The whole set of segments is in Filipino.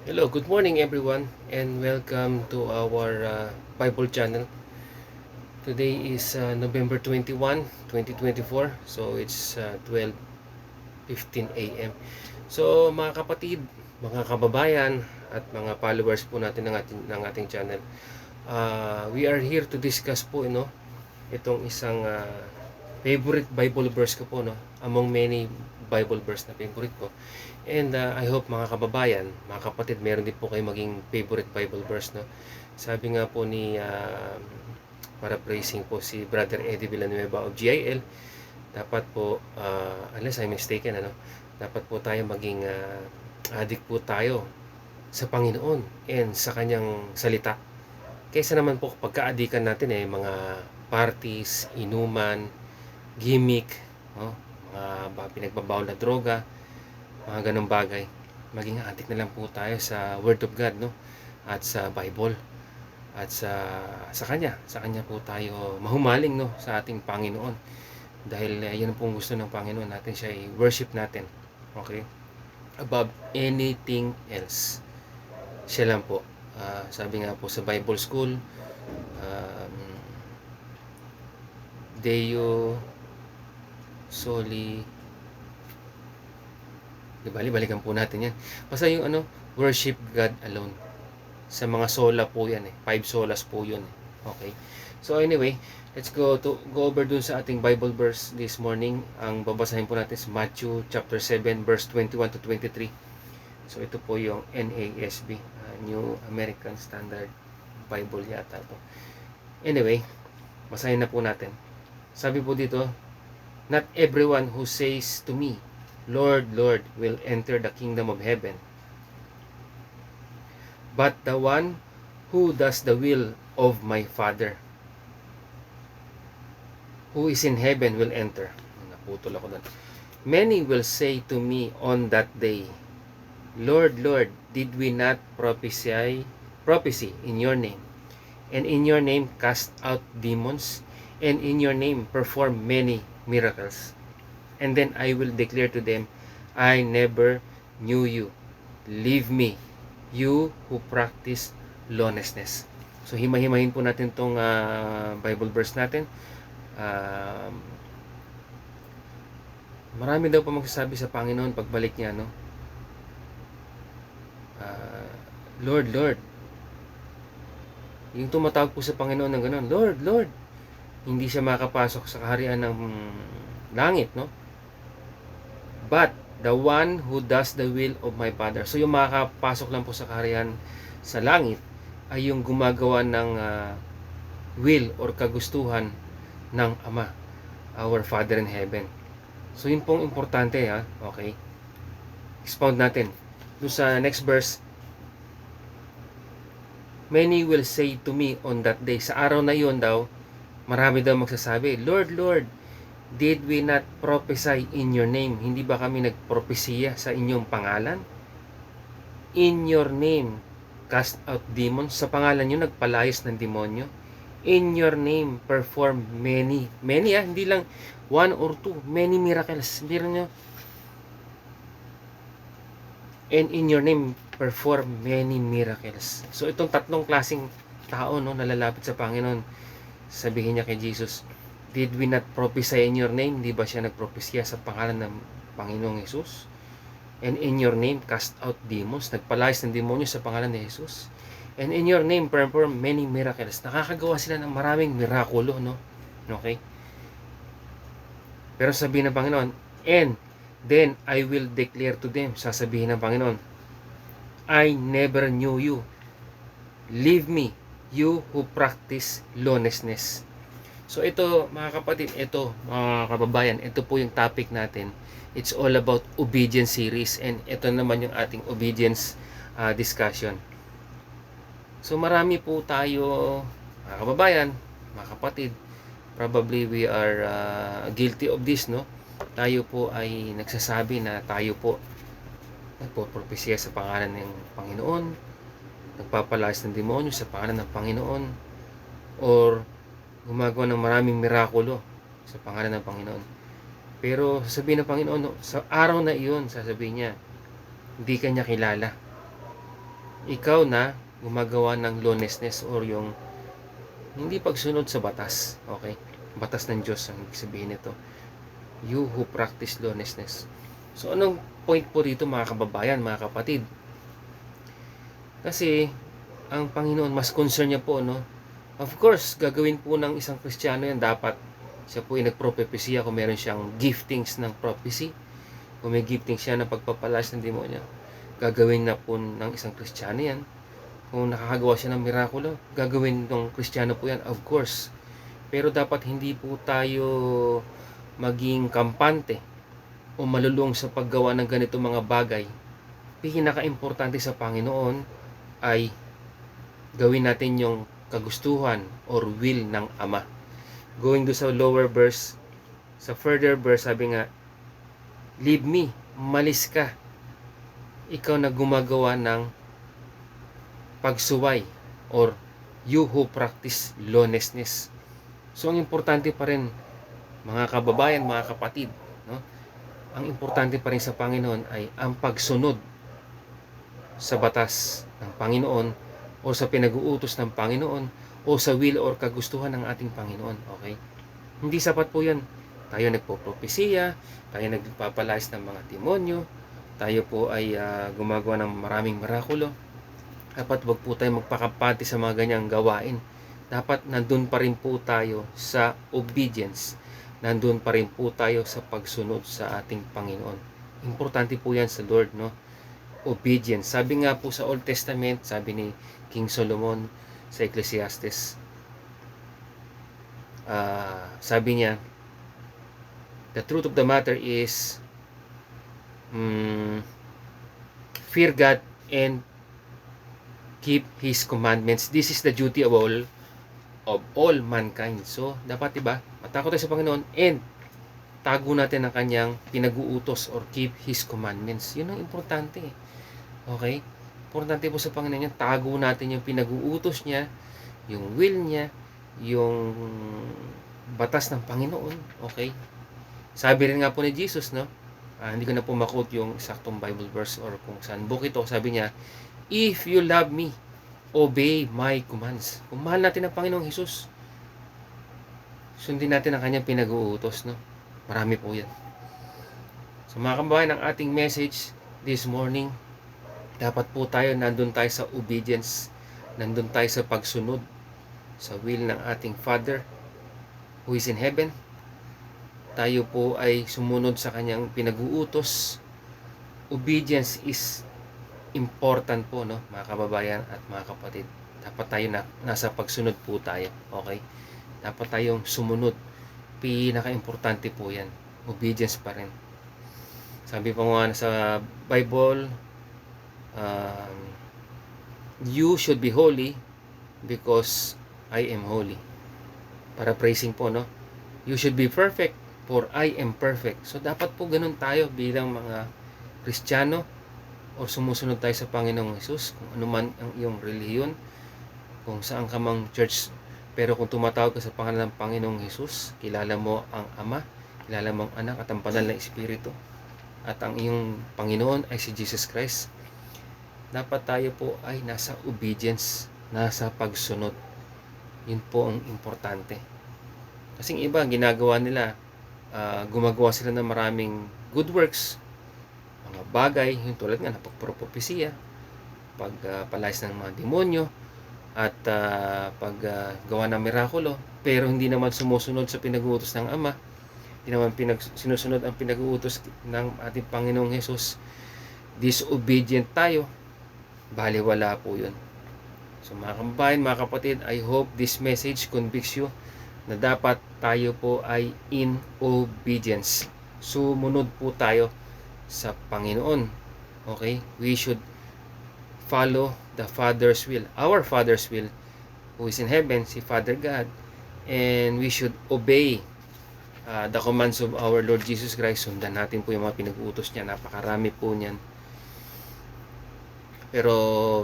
Hello, good morning everyone, and welcome to our Bible channel. Today is November 21, 2024. So it's 12:15 a.m. So mga kapatid, mga kababayan at mga followers po natin ng ating channel. We are here to discuss po itong isang favorite Bible verse ko po, no, among many Bible verse na favorite ko. And I hope mga kababayan, mga kapatid, meron din po kayo maging favorite Bible verse, no. Sabi nga po ni paraphrasing po si Brother Eddie Villanueva of GIL, dapat po unless I'm mistaken, dapat po tayo maging addict po tayo sa Panginoon and sa kanyang salita. Kaysa naman po pagka-adikan natin mga parties, inuman, gimmick, no? Mga pinagbabawal na droga, mga ganong bagay. Maging addict na lang po tayo sa Word of God, no? At sa Bible. At sa kanya po tayo mahumaling, no, sa ating Panginoon. Dahil yan pong gusto ng Panginoon natin, siya i-worship natin. Okay? Above anything else. Siya lang po. Sabi nga po sa Bible School, um, Deo Soli, balikan po natin yan. Basta yung worship God alone. Sa mga sola po yan eh. 5 solas po yun eh. Okay. So anyway, let's go over dun sa ating Bible verse this morning. Ang babasahin po natin is Matthew chapter 7 verse 21 to 23. So ito po yung NASB, New American Standard Bible yata to. Anyway, basahin na po natin. Sabi po dito, "Not everyone who says to me, Lord, Lord, will enter the kingdom of heaven, but the one who does the will of my Father who is in heaven will enter." Naputol ako doon. "Many will say to me on that day, Lord, Lord, did we not prophecy in your name, and in your name cast out demons, and in your name perform many miracles? And then I will declare to them, I never knew you. Leave me, you who practice lawlessness." So himahimahin po natin tong Bible verse natin. Marami daw po magsasabi sa Panginoon pagbalik niya, no? Lord, Lord. Yung tumatawag po sa Panginoon ng gano'n, Lord, Lord. Hindi siya makapasok sa kaharian ng langit, no? But the one who does the will of my Father. So yung makakapasok lang po sa kaharian sa langit ay yung gumagawa ng will or kagustuhan ng Ama, our Father in heaven. So yun pong importante, ha. Okay. Expound natin. Doon sa next verse, "Many will say to me on that day." Sa araw na yun daw, marami daw magsasabi, Lord, Lord, did we not prophesy in your name? Hindi ba kami nagpropesiya sa inyong pangalan? In your name, cast out demons. Sa pangalan nyo, nagpalayas ng demonyo. In your name, perform many, hindi lang one or two, many miracles. Meron nyo. And in your name, perform many miracles. So itong tatlong klaseng tao, no, nalalapit sa Panginoon. Sabihin niya kay Jesus, did we not prophesy in your name? Di ba siya nagpropesya sa pangalan ng Panginoong Jesus? And in your name, cast out demons. Nagpalayas ng demonyo sa pangalan ni Jesus. And in your name, perform many miracles. Nakakagawa sila ng maraming mirakulo, no? Okay? Pero sabihin ng Panginoon, and then I will declare to them, sasabihin ng Panginoon, I never knew you. Leave me, you who practice lawlessness. So ito mga kapatid, ito mga kababayan, ito po yung topic natin. It's all about obedience series, and ito naman yung ating obedience discussion. So marami po tayo mga kababayan, mga kapatid, probably we are guilty of this, no? Tayo po ay nagsasabi na tayo po nagpopropesya sa pangalan ng Panginoon, nagpapalayas ng demonyo sa pangalan ng Panginoon, or gumagawa ng maraming mirakulo sa pangalan ng Panginoon. Pero sasabihin ng Panginoon, sa araw na iyon, sasabihin niya, hindi ka niya kilala. ikaw na gumagawa ng lawlessness or yung hindi pagsunod sa batas. Okay? Batas ng Diyos ang ibig sabihin nito. You who practice lawlessness. So, anong point po dito mga kababayan, mga kapatid? Kasi, ang Panginoon, mas concern niya po, no? Of course, gagawin po ng isang Kristiyano yan. Dapat siya po ay nagpropesya kung meron siyang giftings ng prophecy. Kung may gifting siya ng pagpapalas ng demonyo, gagawin na po ng isang Kristiyano yan. Kung nakakagawa siya ng mirakulo, gagawin ng Kristiyano po yan, of course. Pero dapat hindi po tayo maging kampante o malulung sa paggawa ng ganito mga bagay. Pinaka-importante sa Panginoon ay gawin natin yung kagustuhan or will ng Ama. Going do sa lower verse, sa further verse, sabi nga, leave me, malis ka. Ikaw na gumagawa ng pagsuway or you who practice lawlessness. So, ang importante pa rin, mga kababayan, mga kapatid, no? Ang importante pa rin sa Panginoon ay ang pagsunod sa batas ng Panginoon o sa pinag-uutos ng Panginoon o sa will or kagustuhan ng ating Panginoon. Okay? Hindi sapat po yan. Tayo nagpo-propesiya, tayo nagpapalayas ng mga demonyo, tayo po ay gumagawa ng maraming mirakulo. Dapat wag po tayo magpakampante sa mga ganyang gawain. Dapat nandun pa rin po tayo sa obedience. Nandun pa rin po tayo sa pagsunod sa ating Panginoon. Importante po yan sa Lord, no? Obedience. Sabi nga po sa Old Testament, sabi ni King Solomon sa Ecclesiastes, sabi niya, the truth of the matter is, fear God and keep His commandments. This is the duty of all mankind. So, dapat diba, matakot tayo sa Panginoon and tago natin ang kanyang pinag-uutos or keep His commandments. Yun ang importante. Okay? Importante po sa Panginoon yan, tago natin yung pinag-uutos niya, yung will niya, yung batas ng Panginoon. Okay? Sabi rin nga po ni Jesus, no? Hindi ko na po makot yung saktong Bible verse or kung saan book ito. Sabi niya, if you love me, obey my commands. Kung mahal natin ang Panginoong Jesus, sundin natin ang kanyang pinag-uutos, no? Marami po yan. So mga kababayan, ang ating message this morning, dapat po tayo, nandun tayo sa obedience, nandun tayo sa pagsunod sa will ng ating Father who is in heaven. Tayo po ay sumunod sa kanyang pinag-uutos. Obedience is important po, no, mga kababayan at mga kapatid. Dapat tayo nasa pagsunod po tayo. Okay? Dapat tayong sumunod. Pinaka-importante po yan. Obedience pa rin. Sabi pa nga sa Bible, you should be holy because I am holy. Paraphrasing po, no? You should be perfect for I am perfect. So, dapat po ganun tayo bilang mga Kristiyano o sumusunod tayo sa Panginoong Jesus, kung ano man ang iyong relihiyon, kung saan ka mang church. Pero kung tumatawag ka sa pangalan ng Panginoong Jesus, kilala mo ang Ama, kilala mo ang Anak at ang Banal na Espiritu, at ang iyong Panginoon ay si Jesus Christ, dapat tayo po ay nasa obedience, nasa pagsunod. Yun po ang importante. Kasing iba, ginagawa nila, gumagawa sila ng maraming good works, mga bagay, yung tulad nga, pagpropesya, pagpalayas ng mga demonyo, at paggawa ng mirakulo, pero hindi naman sumusunod sa pinag-uutos ng Ama, hindi naman sinusunod ang pinag-uutos ng ating Panginoong Jesus. Disobedient tayo, baliwala po yun. So mga kababayan, mga kapatid, I hope this message convicts you na dapat tayo po ay in obedience. Sumunod po tayo sa Panginoon. Okay? We should follow the Father's will, our Father's will, who is in heaven, si Father God, and we should obey the commands of our Lord Jesus Christ. Sundan natin po yung mga pinag-uutos niya. Napakarami po niyan. Pero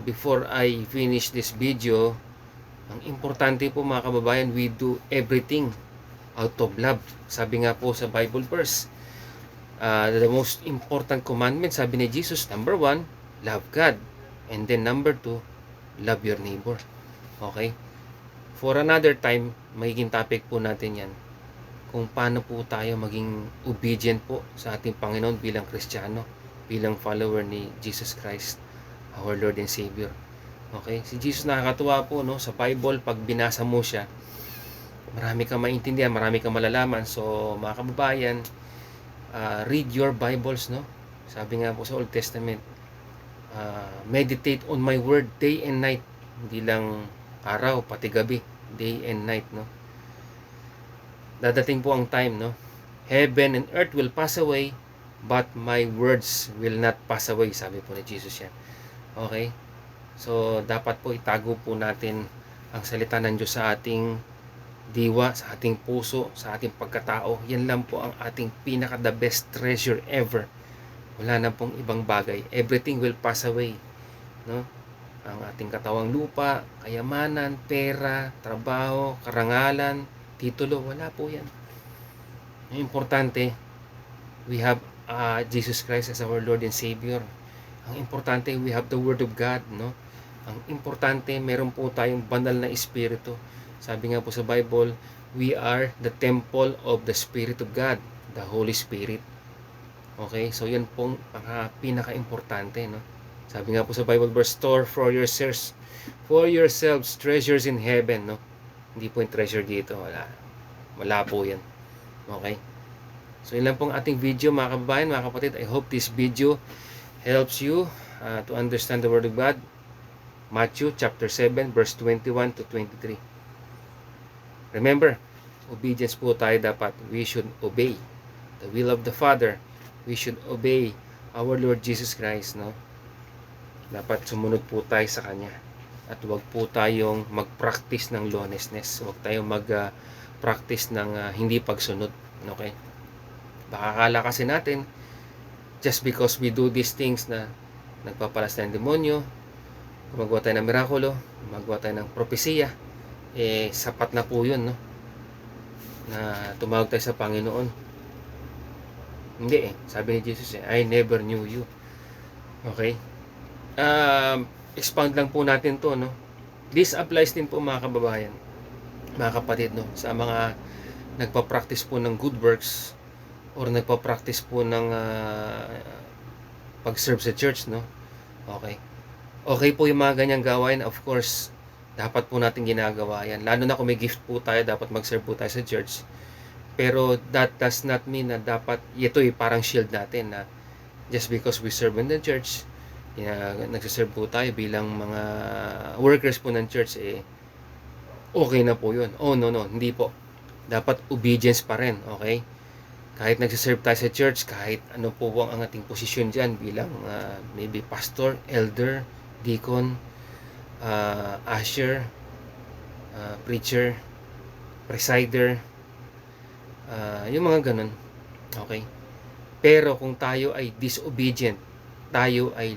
before I finish this video, ang importante po mga kababayan, we do everything out of love. Sabi nga po sa Bible verse, the most important commandment, sabi ni Jesus, number 1, love God. And then number 2, love your neighbor. Okay? For another time, magiging topic po natin yan kung paano po tayo maging obedient po sa ating Panginoon bilang Kristiyano, bilang follower ni Jesus Christ, our Lord and Savior. Okay? Si Jesus nakakatuwa po, no? Sa Bible, pag binasa mo siya, marami kang maintindihan, marami kang malalaman. So, mga kababayan, read your Bibles, no? Sabi nga po sa Old Testament, meditate on my word day and night. Hindi lang araw, pati gabi, day and night, no? Dadating po ang time, no? Heaven and earth will pass away, but my words will not pass away, sabi po ni Jesus yan. Okay? So, dapat po itago po natin ang salita ng Diyos sa ating diwa, sa ating puso, sa ating pagkatao. Yan lang po ang ating pinaka the best treasure ever. Wala na pong ibang bagay. Everything will pass away, no? Ang ating katawang lupa, kayamanan, pera, trabaho, karangalan, titulo, wala po yan. Ang importante, we have Jesus Christ as our Lord and Savior. Ang importante, we have the Word of God, no? Ang importante, meron po tayong banal na Espiritu. Sabi nga po sa Bible, we are the temple of the Spirit of God, the Holy Spirit. Okay? So, yan pong pinaka-importante, no? Sabi nga po sa Bible verse, store for yourselves treasures in heaven, no? Hindi po yung treasure dito, wala po yan. Okay? So, yun lang pong ating video, mga kababayan, mga kapatid. I hope this video helps you to understand the Word of God. Matthew chapter 7 verse 21 to 23. Remember, obedience po tayo dapat. We should obey the will of the Father. We should obey our Lord Jesus Christ, no? Dapat sumunod po tayo sa Kanya. At huwag po tayong mag-practice ng lawlessness. Huwag tayong mag-practice ng hindi pagsunod. Okay? Baka akala kasi natin, just because we do these things na nagpapalas tayo ng demonyo, gumagawa tayo ng mirakulo, gumagawa tayo ng propesiya, sapat na po yun, no? Na tumawag tayo sa Panginoon. Hindi sabi ni Jesus, I never knew you. Okay? Expound lang po natin to, no? This applies din po, mga kababayan, mga kapatid, no? Sa mga nagpa-practice po ng good works or nagpa-practice po ng pag-serve sa church, no? Okay. Okay po yung mga ganyang gawain, of course, dapat po natin ginagawa yan. Lalo na kung may gift po tayo, dapat mag-serve po tayo sa church. Pero that does not mean na dapat, ito parang shield natin na just because we serve in the church, nagsiserve po tayo bilang mga workers po ng church, okay na po yun. Oh, no, hindi po. Dapat obedience pa rin, okay? Kahit nagsiserve tayo sa church, kahit ano po ang ating posisyon dyan bilang maybe pastor, elder, deacon, usher, preacher, presider, yung mga ganun. Okay? Pero kung tayo ay disobedient, tayo ay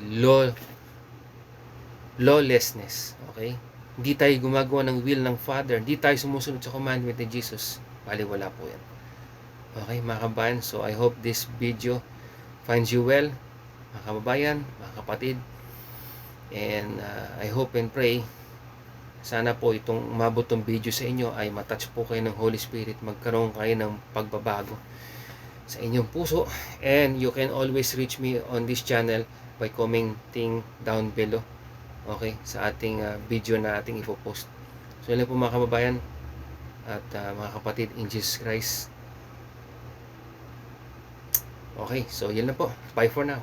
lawlessness, okay? Hindi tayo gumagawa ng will ng Father, hindi tayo sumusunod sa commandment ni Jesus, baliwala po yan. Okay, mga kababayan, so I hope this video finds you well, mga kababayan, mga kapatid. And I hope and pray, sana po itong umabot tong video sa inyo ay matouch po kayo ng Holy Spirit, magkaroon kayo ng pagbabago sa inyong puso. And you can always reach me on this channel by commenting down below, okay, sa ating video na ating ipopost. So yun lang po, mga kababayan at mga kapatid in Jesus Christ. Okay, so yun lang po. Bye for now.